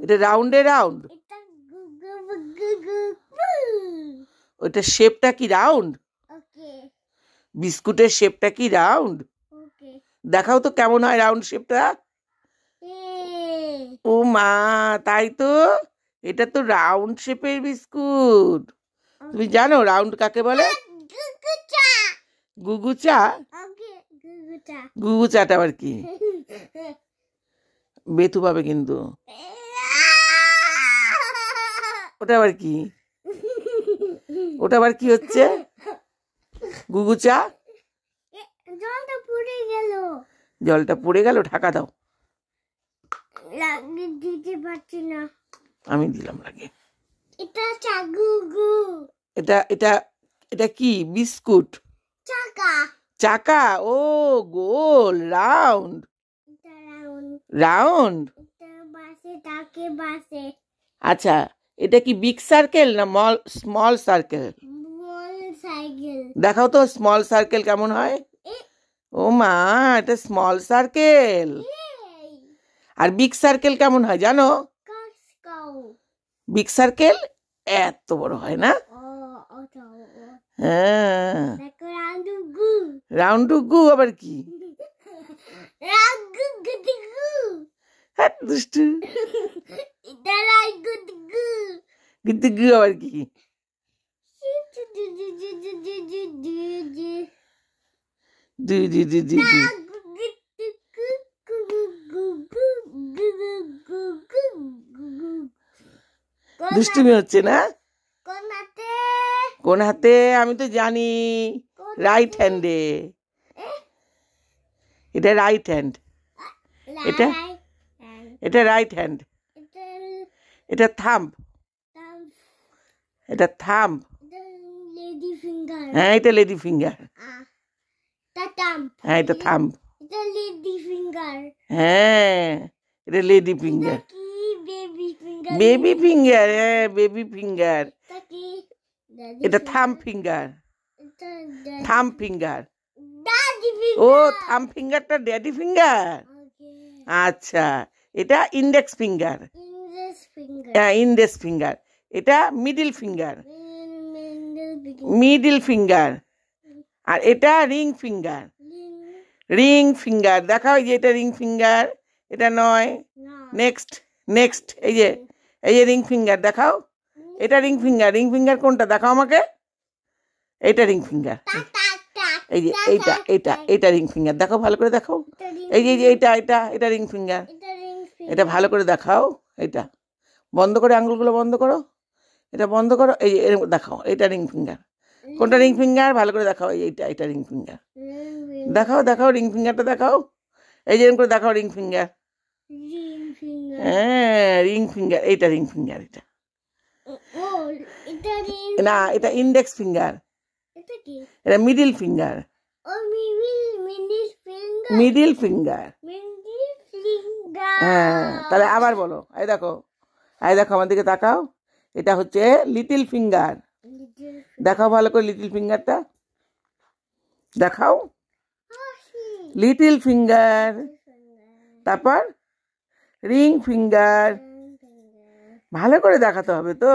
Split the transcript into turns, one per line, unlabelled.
এটা রাউন্ডে রাউন্ড, ওইটা শেপটা কি রাউন্ড? বিস্কুটের শেপটা কি রাউন্ড? দেখাও তো কেমন হয় রাউন্ড শেপটা। ও মা, তাই তো, এটা তো রাউন্ড শেপের বিস্কুট। তুমি জানো রাউন্ড কাকে বলে? গুগুচা। গুগুচাটা আবার কি? বেথু পাবে কিন্তু। ওটা আবার কি? ওটা আবার কি হচ্ছে? গুগুচা। জলটা পড়ে গেল, ঢাকা দাও।
দিতে পারছি না,
আমি দিলাম লাগে।
এটা চাগুগু।
এটা এটা এটা কি বিস্কুট?
চাকা।
চাকা, ও গোল রাউন্ড।
এটা রাউন্ড।
রাউন্ড,
এটা বাসে থাকে, বাসে।
আচ্ছা, এটা কি বিগ সার্কেল না স্মল সার্কেল?
Small cycle.
দেখাও তো স্মল সার্কেল কেমন হয়। ও মা, এটা স্মল সার্কেল। আর বিগ সার্কেল কেমন হয় জানো? বিগ সার্কেল এত বড় হয় না? হ্যাঁ, রাউন্ড গু আবার কি? দুষ্টু। কিন্তু গু আবার কি? দুষ্টুমি হচ্ছে না? কোন হাতে? আমি তো জানি রাইট হ্যান্ডে। এটা রাইট হ্যান্ড। এটা এটা রাইট হ্যান্ড। এটা থাম্ব। এটা থাম্ব। হ্যাঁ, এটা লেডি ফিঙ্গার। হ্যাঁ, এটা থাম্ব। হ্যাঁ, এটা লেডি ফিঙ্গার। Baby finger. হ্যাঁ, বেবি ফিঙ্গার। এটা থাম্ব ফিঙ্গার। Thumb finger. ও, থাম্ব ফিঙ্গারটা ড্যাডি ফিঙ্গার। আচ্ছা, এটা ইন্ডেক্স ফিঙ্গার। হ্যাঁ, ইন্ডেক্স ফিঙ্গার। এটা মিডল ফিঙ্গার। Middle finger. আর এটা রিং ফিঙ্গার। রিং ফিঙ্গার দেখাও, এই যে এটা রিং ফিঙ্গার, এটা নয়। নেক্সট নেক্সট, এই যে রিং ফিঙ্গার দেখাও। এটা রিং ফিঙ্গার। রিং ফিঙ্গার কোনটা দেখাও আমাকে। এটা রিং ফিঙ্গার। এই যে এইটা এটা এটা রিং ফিঙ্গার দেখাও, ভালো করে দেখাও। এই যে এটা এটা এটা রিং ফিঙ্গার। এটা ভালো করে দেখাও। এটা বন্ধ করে, আঙুলগুলো বন্ধ করো, এটা বন্ধ করো। এই যে দেখাও, এটা রিং ফিঙ্গার। কোনটা রিং ফিঙ্গার ভালো করে দেখাও। এইটা এটা রিং ফিঙ্গার। দেখাও দেখাও রিং ফিঙ্গারটা দেখাও। এই যে করে দেখাও রিং ফিঙ্গার। হ্যাঁ, রিং ফিঙ্গার। এইটা রিং ফিঙ্গার। এটা না, এটা ইন্ডেক্স ফিঙ্গার। এটা মিডল ফিঙ্গার। Middle finger. হ্যাঁ, তাহলে আবার বলো। এই দেখো, এই দেখো, আমার দিকে তাকাও। এটা হচ্ছে লিটল ফিঙ্গার। দেখাও ভালো করে লিটল ফিঙ্গারটা দেখাও। Little finger. তারপর রিং ফিঙ্গার। ভালো করে দেখাতে হবে তো।